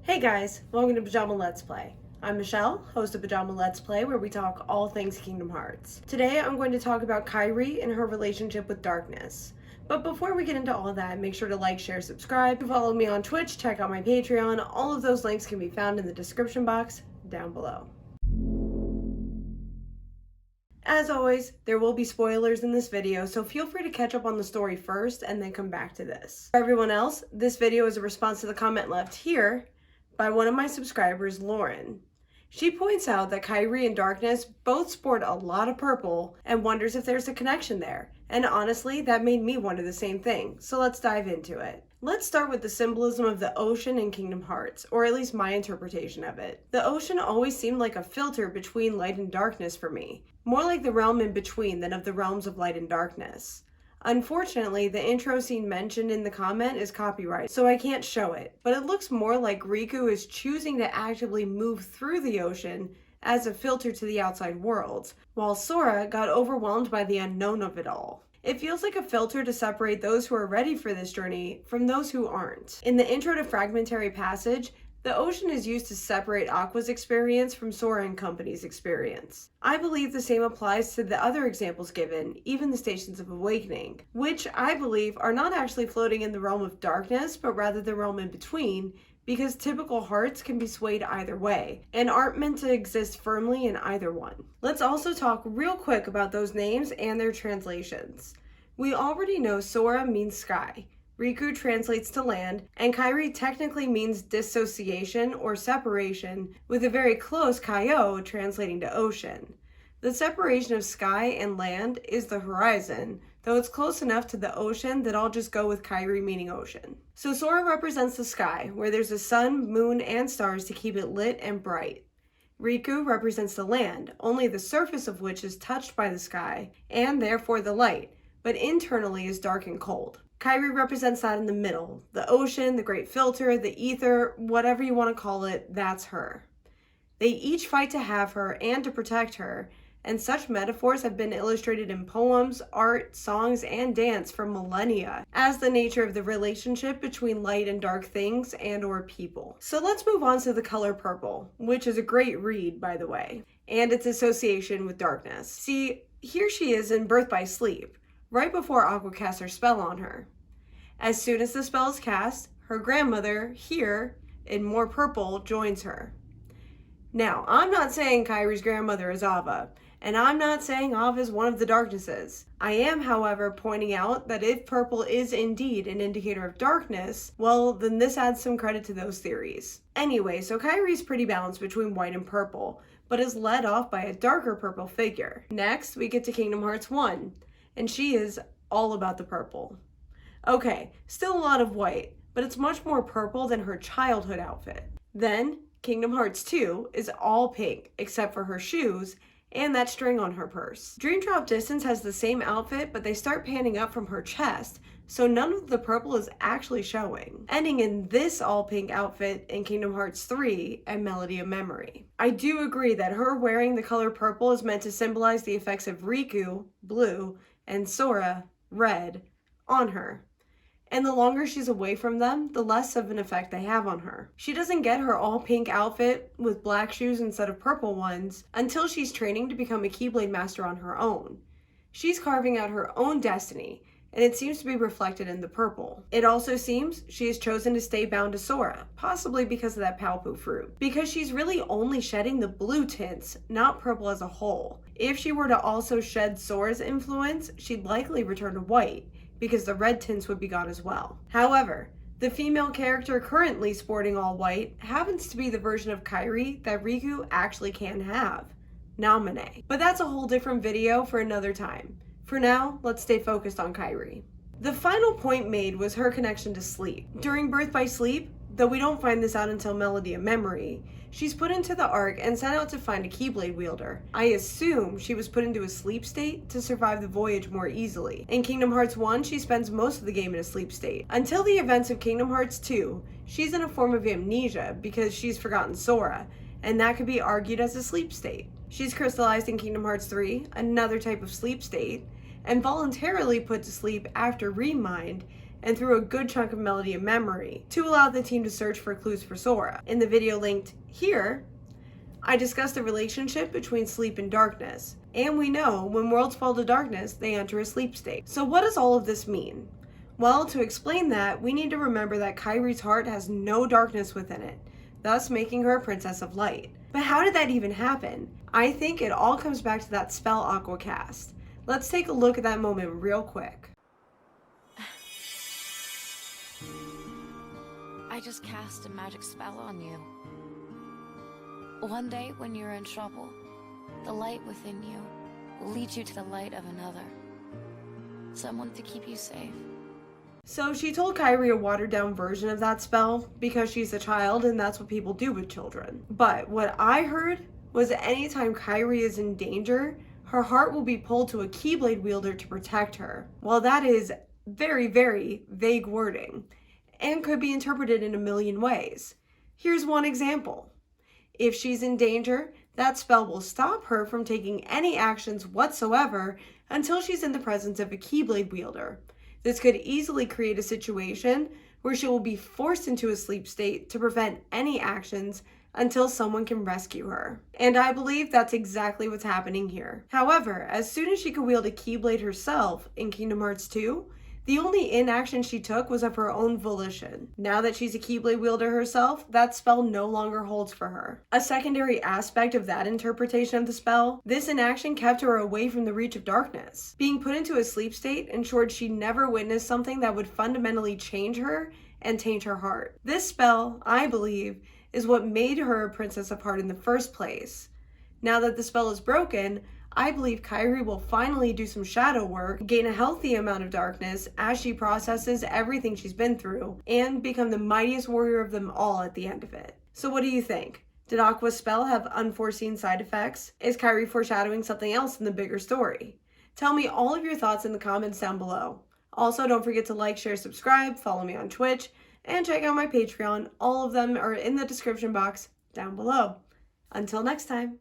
Hey guys, welcome to Pajama Let's Play. I'm Michelle, host of Pajama Let's Play, where we talk all things Kingdom Hearts. Today I'm going to talk about Kairi and her relationship with darkness. But before we get into all that, make sure to like, share, subscribe, follow me on Twitch, check out my Patreon. All of those links can be found in the description box down below. As always, there will be spoilers in this video, so feel free to catch up on the story first and then come back to this. For everyone else, this video is a response to the comment left here by one of my subscribers, Lauren. She points out that Kairi and Darkness both sport a lot of purple and wonders if there's a connection there. And honestly, that made me wonder the same thing, so let's dive into it. Let's start with the symbolism of the ocean in Kingdom Hearts, or at least my interpretation of it. The ocean always seemed like a filter between light and darkness for me, more like the realm in between than of the realms of light and darkness. Unfortunately, the intro scene mentioned in the comment is copyrighted, so I can't show it, but it looks more like Riku is choosing to actively move through the ocean as a filter to the outside world, while Sora got overwhelmed by the unknown of it all. It feels like a filter to separate those who are ready for this journey from those who aren't. In the intro to Fragmentary Passage, the ocean is used to separate Aqua's experience from Sora and Company's experience. I believe the same applies to the other examples given, even the Stations of Awakening, which I believe are not actually floating in the realm of darkness, but rather the realm in between, because typical hearts can be swayed either way, and aren't meant to exist firmly in either one. Let's also talk real quick about those names and their translations. We already know Sora means sky, Riku translates to land, and Kairi technically means dissociation or separation, with a very close Kaio translating to ocean. The separation of sky and land is the horizon, though it's close enough to the ocean that I'll just go with Kairi meaning ocean. So Sora represents the sky, where there's a sun, moon, and stars to keep it lit and bright. Riku represents the land, only the surface of which is touched by the sky, and therefore the light, but internally is dark and cold. Kairi represents that in the middle. The ocean, the great filter, the ether, whatever you want to call it, that's her. They each fight to have her and to protect her, and such metaphors have been illustrated in poems, art, songs, and dance for millennia as the nature of the relationship between light and dark things and or people. So let's move on to the color purple, which is a great read, by the way, and its association with darkness. See, here she is in Birth by Sleep, right before Aqua casts her spell on her. As soon as the spell is cast, her grandmother, here, in more purple, joins her. Now, I'm not saying Kairi's grandmother is Ava, and I'm not saying Ava is one of the darknesses. I am, however, pointing out that if purple is indeed an indicator of darkness, well, then this adds some credit to those theories. Anyway, so Kairi's pretty balanced between white and purple, but is led off by a darker purple figure. Next, we get to Kingdom Hearts 1. And she is all about the purple. Okay, still a lot of white, but it's much more purple than her childhood outfit. Then, Kingdom Hearts 2 is all pink, except for her shoes and that string on her purse. Dream Drop Distance has the same outfit, but they start panning up from her chest, so none of the purple is actually showing, ending in this all pink outfit in Kingdom Hearts 3 and Melody of Memory. I do agree that her wearing the color purple is meant to symbolize the effects of Riku, blue, and Sora, red, on her. And the longer she's away from them, the less of an effect they have on her. She doesn't get her all pink outfit with black shoes instead of purple ones until she's training to become a Keyblade Master on her own. She's carving out her own destiny, and it seems to be reflected in the purple. It also seems she has chosen to stay bound to Sora, possibly because of that Palpu fruit. Because she's really only shedding the blue tints, not purple as a whole. If she were to also shed Sora's influence, she'd likely return to white, because the red tints would be gone as well. However, the female character currently sporting all white happens to be the version of Kairi that Riku actually can have, Naminé. But that's a whole different video for another time. For now, let's stay focused on Kairi. The final point made was her connection to sleep. During Birth by Sleep, though we don't find this out until Melody of Memory, she's put into the Ark and sent out to find a Keyblade wielder. I assume she was put into a sleep state to survive the voyage more easily. In Kingdom Hearts 1, she spends most of the game in a sleep state. Until the events of Kingdom Hearts 2, she's in a form of amnesia because she's forgotten Sora, and that could be argued as a sleep state. She's crystallized in Kingdom Hearts 3, another type of sleep state, and voluntarily put to sleep after Remind, and threw a good chunk of Melody a memory to allow the team to search for clues for Sora. In the video linked here, I discussed the relationship between sleep and darkness, and we know when worlds fall to darkness, they enter a sleep state. So what does all of this mean? Well, to explain that, we need to remember that Kairi's heart has no darkness within it, thus making her a princess of light. But how did that even happen? I think it all comes back to that spell Aqua cast. Let's take a look at that moment real quick. I just cast a magic spell on you. One day when you're in trouble, the light within you will lead you to the light of another. Someone to keep you safe. So she told Kairi a watered down version of that spell because she's a child and that's what people do with children. But what I heard was that anytime Kairi is in danger, her heart will be pulled to a Keyblade wielder to protect her. Well, that is very, very vague wording and could be interpreted in a million ways. Here's one example. If she's in danger, that spell will stop her from taking any actions whatsoever until she's in the presence of a Keyblade wielder. This could easily create a situation where she will be forced into a sleep state to prevent any actions until someone can rescue her. And I believe that's exactly what's happening here. However, as soon as she could wield a Keyblade herself in Kingdom Hearts 2, the only inaction she took was of her own volition. Now that she's a Keyblade wielder herself, that spell no longer holds for her. A secondary aspect of that interpretation of the spell, this inaction kept her away from the reach of darkness. Being put into a sleep state ensured she never witnessed something that would fundamentally change her and taint her heart. This spell, I believe, is what made her a Princess of Heart in the first place. Now that the spell is broken, I believe Kairi will finally do some shadow work, gain a healthy amount of darkness as she processes everything she's been through, and become the mightiest warrior of them all at the end of it. So what do you think? Did Aqua's spell have unforeseen side effects? Is Kairi foreshadowing something else in the bigger story? Tell me all of your thoughts in the comments down below. Also, don't forget to like, share, subscribe, follow me on Twitch, and check out my Patreon. All of them are in the description box down below. Until next time.